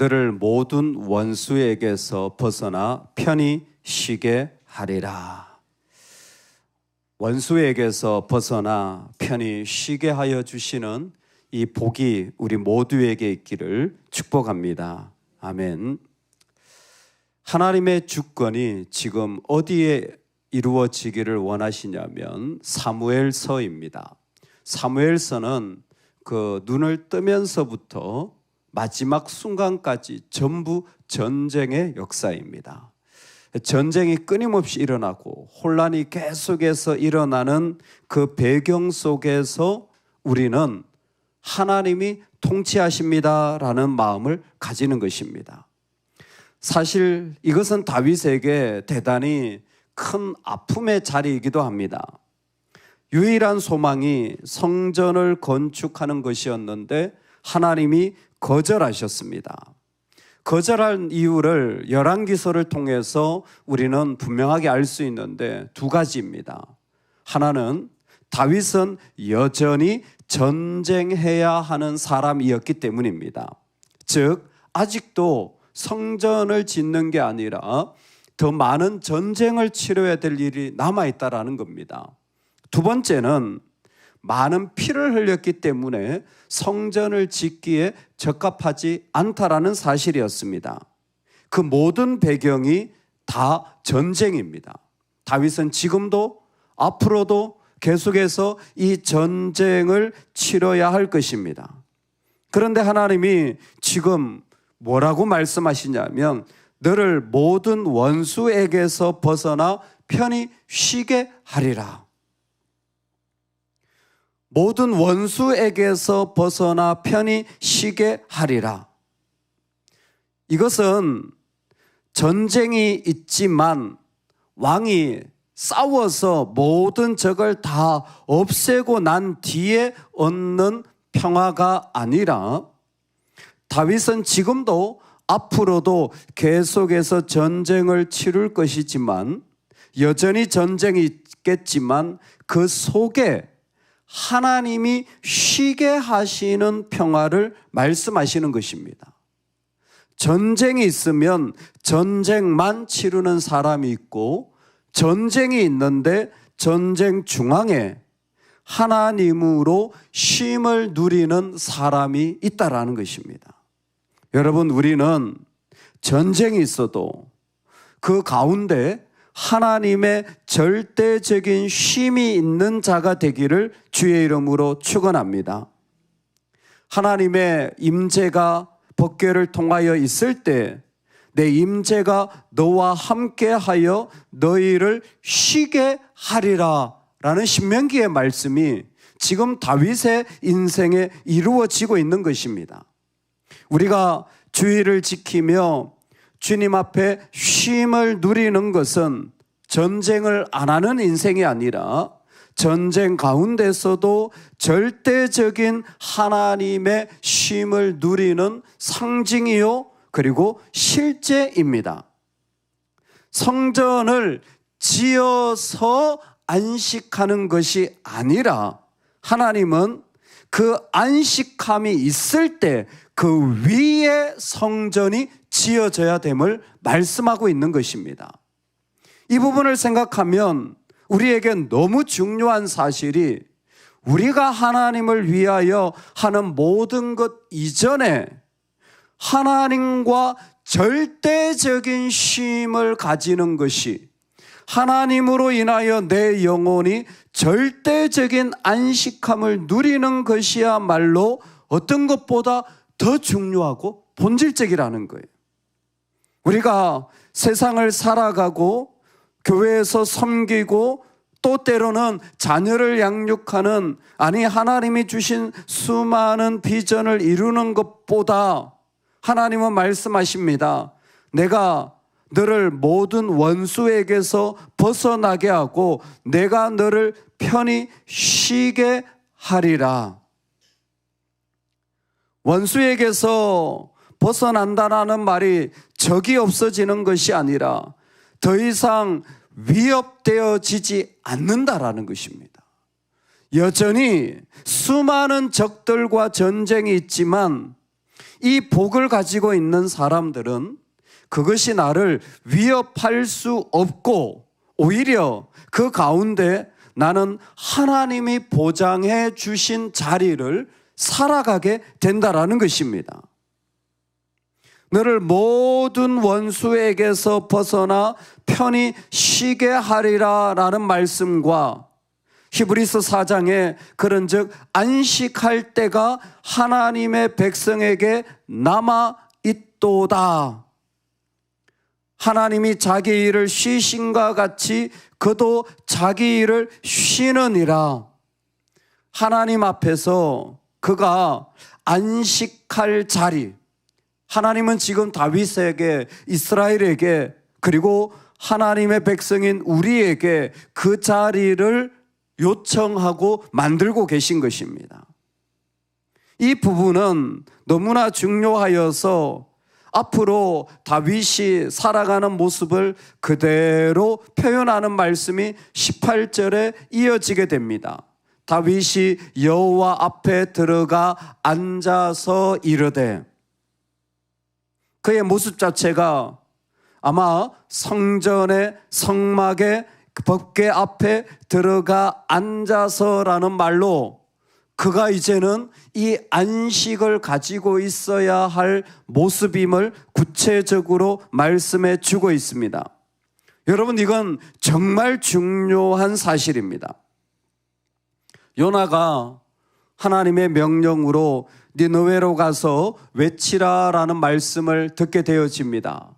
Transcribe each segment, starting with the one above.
너를 모든 원수에게서 벗어나 편히 쉬게 하리라. 원수에게서 벗어나 편히 쉬게 하여 주시는 이 복이 우리 모두에게 있기를 축복합니다. 아멘. 하나님의 주권이 지금 어디에 이루어지기를 원하시냐면 사무엘서입니다. 사무엘서는 그 눈을 뜨면서부터 마지막 순간까지 전부 전쟁의 역사입니다. 전쟁이 끊임없이 일어나고 혼란이 계속해서 일어나는 그 배경 속에서 우리는 하나님이 통치하십니다라는 마음을 가지는 것입니다. 사실 이것은 다윗에게 대단히 큰 아픔의 자리이기도 합니다. 유일한 소망이 성전을 건축하는 것이었는데 하나님이 거절하셨습니다. 거절한 이유를 열왕기서를 통해서 우리는 분명하게 알 수 있는데 두 가지입니다. 하나는 다윗은 여전히 전쟁해야 하는 사람이었기 때문입니다. 즉 아직도 성전을 짓는 게 아니라 더 많은 전쟁을 치러야 될 일이 남아있다라는 겁니다. 두 번째는 많은 피를 흘렸기 때문에 성전을 짓기에 적합하지 않다라는 사실이었습니다. 그 모든 배경이 다 전쟁입니다. 다윗은 지금도 앞으로도 계속해서 이 전쟁을 치러야 할 것입니다. 그런데 하나님이 지금 뭐라고 말씀하시냐면 너를 모든 원수에게서 벗어나 편히 쉬게 하리라. 모든 원수에게서 벗어나 편히 쉬게 하리라. 이것은 전쟁이 있지만 왕이 싸워서 모든 적을 다 없애고 난 뒤에 얻는 평화가 아니라 다윗은 지금도 앞으로도 계속해서 전쟁을 치룰 것이지만 여전히 전쟁이 있겠지만 그 속에 하나님이 쉬게 하시는 평화를 말씀하시는 것입니다. 전쟁이 있으면 전쟁만 치르는 사람이 있고 전쟁이 있는데 전쟁 중앙에 하나님으로 쉼을 누리는 사람이 있다라는 것입니다. 여러분, 우리는 전쟁이 있어도 그 가운데 하나님의 절대적인 쉼이 있는 자가 되기를 주의 이름으로 축원합니다. 하나님의 임재가 법궤를 통하여 있을 때 내 임재가 너와 함께하여 너희를 쉬게 하리라 라는 신명기의 말씀이 지금 다윗의 인생에 이루어지고 있는 것입니다. 우리가 주의를 지키며 주님 앞에 쉼을 누리는 것은 전쟁을 안 하는 인생이 아니라 전쟁 가운데서도 절대적인 하나님의 쉼을 누리는 상징이요 그리고 실제입니다. 성전을 지어서 안식하는 것이 아니라 하나님은 그 안식함이 있을 때 그 위에 성전이 지어져야 됨을 말씀하고 있는 것입니다. 이 부분을 생각하면 우리에겐 너무 중요한 사실이 우리가 하나님을 위하여 하는 모든 것 이전에 하나님과 절대적인 쉼을 가지는 것이 하나님으로 인하여 내 영혼이 절대적인 안식함을 누리는 것이야말로 어떤 것보다 더 중요하고 본질적이라는 거예요. 우리가 세상을 살아가고 교회에서 섬기고 또 때로는 자녀를 양육하는 하나님이 주신 수많은 비전을 이루는 것보다 하나님은 말씀하십니다. 내가 너를 모든 원수에게서 벗어나게 하고 내가 너를 편히 쉬게 하리라. 원수에게서 벗어난다는 말이 적이 없어지는 것이 아니라 더 이상 위협되어지지 않는다라는 것입니다. 여전히 수많은 적들과 전쟁이 있지만 이 복을 가지고 있는 사람들은 그것이 나를 위협할 수 없고 오히려 그 가운데 나는 하나님이 보장해 주신 자리를 살아가게 된다라는 것입니다. 너를 모든 원수에게서 벗어나 편히 쉬게 하리라 라는 말씀과 히브리서 4장에 그런즉 안식할 때가 하나님의 백성에게 남아 있도다. 하나님이 자기 일을 쉬신과 같이 그도 자기 일을 쉬느니라. 하나님 앞에서 그가 안식할 자리, 하나님은 지금 다윗에게, 이스라엘에게, 그리고 하나님의 백성인 우리에게 그 자리를 요청하고 만들고 계신 것입니다. 이 부분은 너무나 중요하여서 앞으로 다윗이 살아가는 모습을 그대로 표현하는 말씀이 18절에 이어지게 됩니다. 다윗이 여호와 앞에 들어가 앉아서 이르되, 그의 모습 자체가 아마 성전의 성막의 법궤 앞에 들어가 앉아서라는 말로 그가 이제는 이 안식을 가지고 있어야 할 모습임을 구체적으로 말씀해 주고 있습니다. 여러분, 이건 정말 중요한 사실입니다. 요나가 하나님의 명령으로 니느웨로 가서 외치라라는 말씀을 듣게 되어집니다.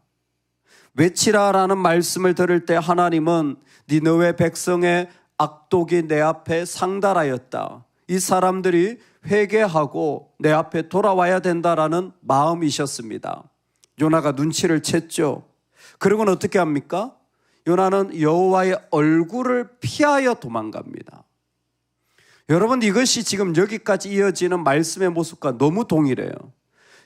외치라라는 말씀을 들을 때 하나님은 니느웨 백성의 악독이 내 앞에 상달하였다. 이 사람들이 회개하고 내 앞에 돌아와야 된다라는 마음이셨습니다. 요나가 눈치를 챘죠. 그리고는 어떻게 합니까? 요나는 여호와의 얼굴을 피하여 도망갑니다. 여러분, 이것이 지금 여기까지 이어지는 말씀의 모습과 너무 동일해요.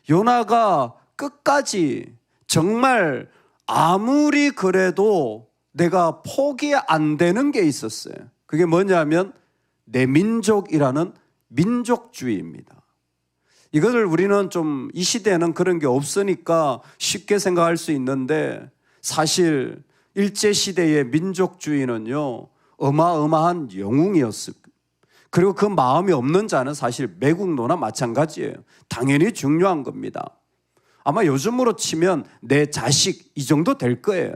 요나가 끝까지 정말 아무리 그래도 내가 포기 안 되는 게 있었어요. 그게 뭐냐면 내 민족이라는 민족주의입니다. 이것을 우리는 좀 이 시대에는 그런 게 없으니까 쉽게 생각할 수 있는데, 사실 일제시대의 민족주의는요 어마어마한 영웅이었습니다. 그리고 그 마음이 없는 자는 사실 매국노나 마찬가지예요. 당연히 중요한 겁니다. 아마 요즘으로 치면 내 자식 이 정도 될 거예요.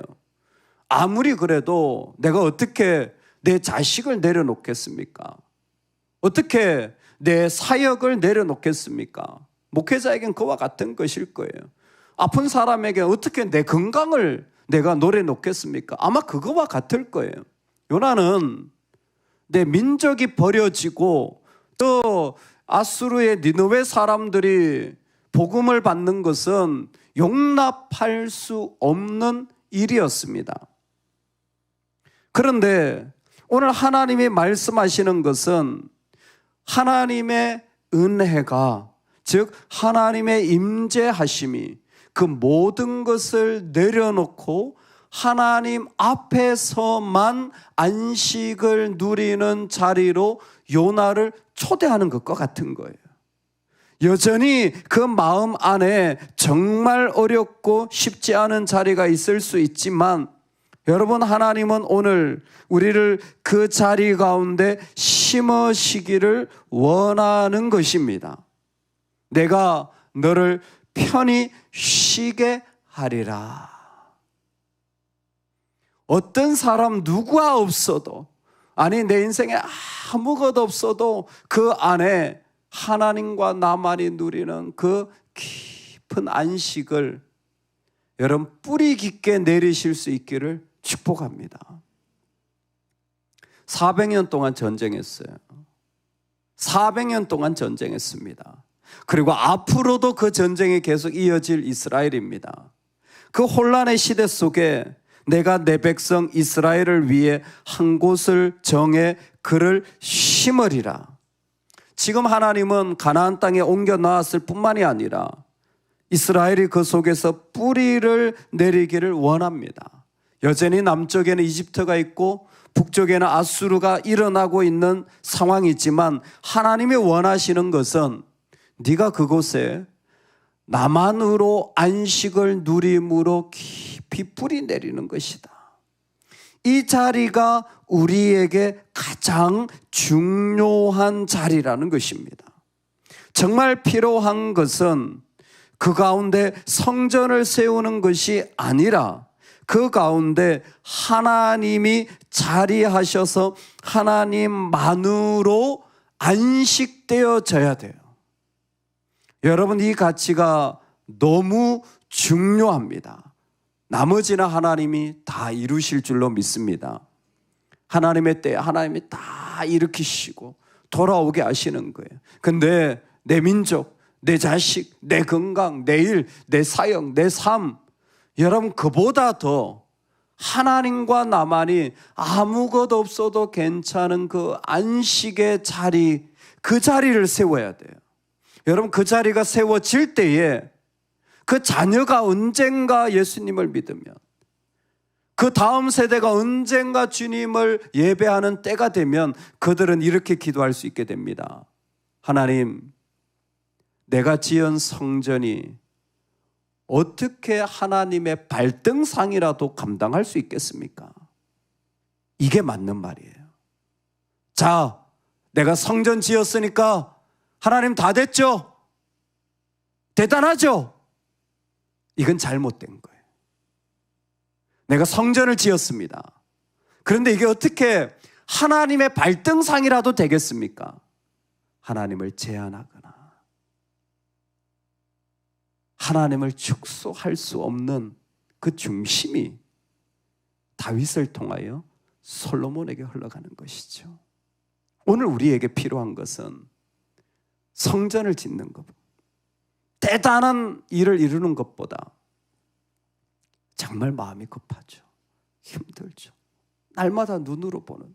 아무리 그래도 내가 어떻게 내 자식을 내려놓겠습니까? 어떻게 내 사역을 내려놓겠습니까? 목회자에겐 그와 같은 것일 거예요. 아픈 사람에게 어떻게 내 건강을 내가 내려놓겠습니까? 아마 그거와 같을 거예요. 요나는 내 민족이 버려지고 또 아수르의 니느웨 사람들이 복음을 받는 것은 용납할 수 없는 일이었습니다. 그런데 오늘 하나님이 말씀하시는 것은 하나님의 은혜가, 즉 하나님의 임재하심이 그 모든 것을 내려놓고 하나님 앞에서만 안식을 누리는 자리로 요나를 초대하는 것과 같은 거예요. 여전히 그 마음 안에 정말 어렵고 쉽지 않은 자리가 있을 수 있지만, 여러분, 하나님은 오늘 우리를 그 자리 가운데 심으시기를 원하는 것입니다. 내가 너를 편히 쉬게 하리라. 어떤 사람 누구가 없어도, 아니 내 인생에 아무것도 없어도 그 안에 하나님과 나만이 누리는 그 깊은 안식을 여러분 뿌리 깊게 내리실 수 있기를 축복합니다. 400년 동안 전쟁했어요. 400년 동안 전쟁했습니다. 그리고 앞으로도 그 전쟁이 계속 이어질 이스라엘입니다. 그 혼란의 시대 속에 내가 내 백성 이스라엘을 위해 한 곳을 정해 그를 심으리라. 지금 하나님은 가나안 땅에 옮겨 놨을 뿐만이 아니라 이스라엘이 그 속에서 뿌리를 내리기를 원합니다. 여전히 남쪽에는 이집트가 있고 북쪽에는 아수르가 일어나고 있는 상황이지만 하나님이 원하시는 것은 네가 그곳에 나만으로 안식을 누림으로 깊이 뿌리 내리는 것이다. 이 자리가 우리에게 가장 중요한 자리라는 것입니다. 정말 필요한 것은 그 가운데 성전을 세우는 것이 아니라 그 가운데 하나님이 자리하셔서 하나님만으로 안식되어져야 돼요. 여러분, 이 가치가 너무 중요합니다. 나머지는 하나님이 다 이루실 줄로 믿습니다. 하나님의 때에 하나님이 다 일으키시고 돌아오게 하시는 거예요. 근데 내 민족, 내 자식, 내 건강, 내 일, 내 사역, 내 삶, 여러분 그보다 더 하나님과 나만이 아무것도 없어도 괜찮은 그 안식의 자리, 그 자리를 세워야 돼요. 여러분, 그 자리가 세워질 때에 그 자녀가 언젠가 예수님을 믿으면, 그 다음 세대가 언젠가 주님을 예배하는 때가 되면 그들은 이렇게 기도할 수 있게 됩니다. 하나님, 내가 지은 성전이 어떻게 하나님의 발등상이라도 감당할 수 있겠습니까? 이게 맞는 말이에요. 자, 내가 성전 지었으니까 하나님 다 됐죠? 대단하죠? 이건 잘못된 거예요. 내가 성전을 지었습니다. 그런데 이게 어떻게 하나님의 발등상이라도 되겠습니까? 하나님을 제한하거나 하나님을 축소할 수 없는 그 중심이 다윗을 통하여 솔로몬에게 흘러가는 것이죠. 오늘 우리에게 필요한 것은 성전을 짓는 것, 대단한 일을 이루는 것보다 정말 마음이 급하죠. 힘들죠. 날마다 눈으로 보는데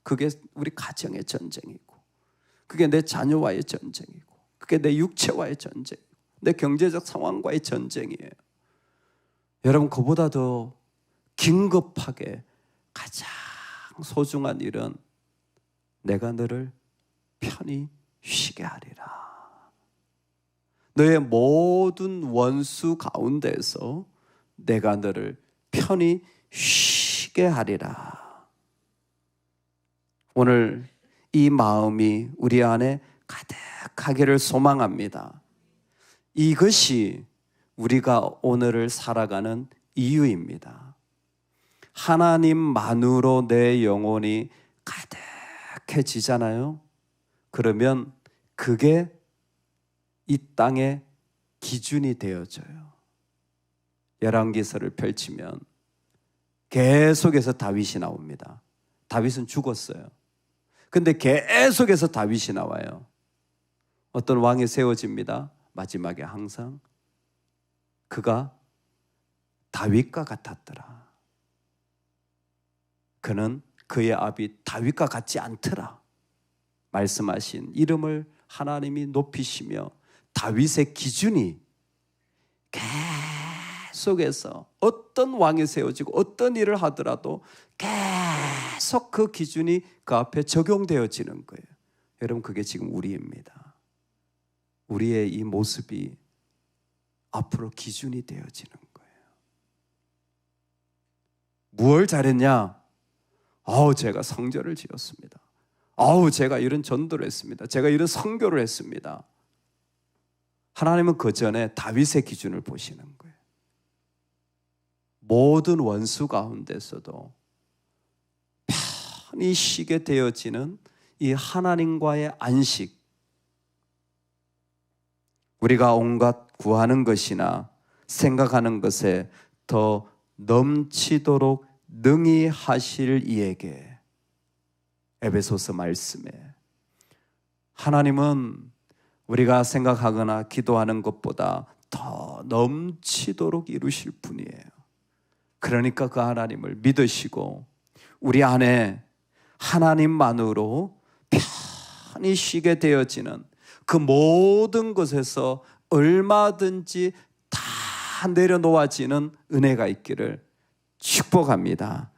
그게 우리 가정의 전쟁이고, 그게 내 자녀와의 전쟁이고, 그게 내 육체와의 전쟁이고, 내 경제적 상황과의 전쟁이에요. 여러분, 그보다 더 긴급하게 가장 소중한 일은 내가 너를 편히 쉬게 하리라. 너의 모든 원수 가운데에서 내가 너를 편히 쉬게 하리라. 오늘 이 마음이 우리 안에 가득하기를 소망합니다. 이것이 우리가 오늘을 살아가는 이유입니다. 하나님만으로 내 영혼이 가득해지잖아요. 그러면 그게 이 땅의 기준이 되어져요. 열왕기서를 펼치면 계속해서 다윗이 나옵니다. 다윗은 죽었어요. 근데 계속해서 다윗이 나와요. 어떤 왕이 세워집니다. 마지막에 항상 그가 다윗과 같았더라. 그는 그의 아비 다윗과 같지 않더라. 말씀하신 이름을 하나님이 높이시며 다윗의 기준이 계속해서 어떤 왕이 세워지고 어떤 일을 하더라도 계속 그 기준이 그 앞에 적용되어지는 거예요. 여러분, 그게 지금 우리입니다. 우리의 이 모습이 앞으로 기준이 되어지는 거예요. 무엇을 잘했냐? 제가 성전을 지었습니다. 제가 이런 전도를 했습니다. 제가 이런 선교를 했습니다. 하나님은 그 전에 다윗의 기준을 보시는 거예요. 모든 원수 가운데서도 편히 쉬게 되어지는 이 하나님과의 안식, 우리가 온갖 구하는 것이나 생각하는 것에 더 넘치도록 능히 하실 이에게, 에베소서 말씀에 하나님은 우리가 생각하거나 기도하는 것보다 더 넘치도록 이루실 분이에요. 그러니까 그 하나님을 믿으시고 우리 안에 하나님만으로 편히 쉬게 되어지는 그 모든 것에서 얼마든지 다 내려놓아지는 은혜가 있기를 축복합니다.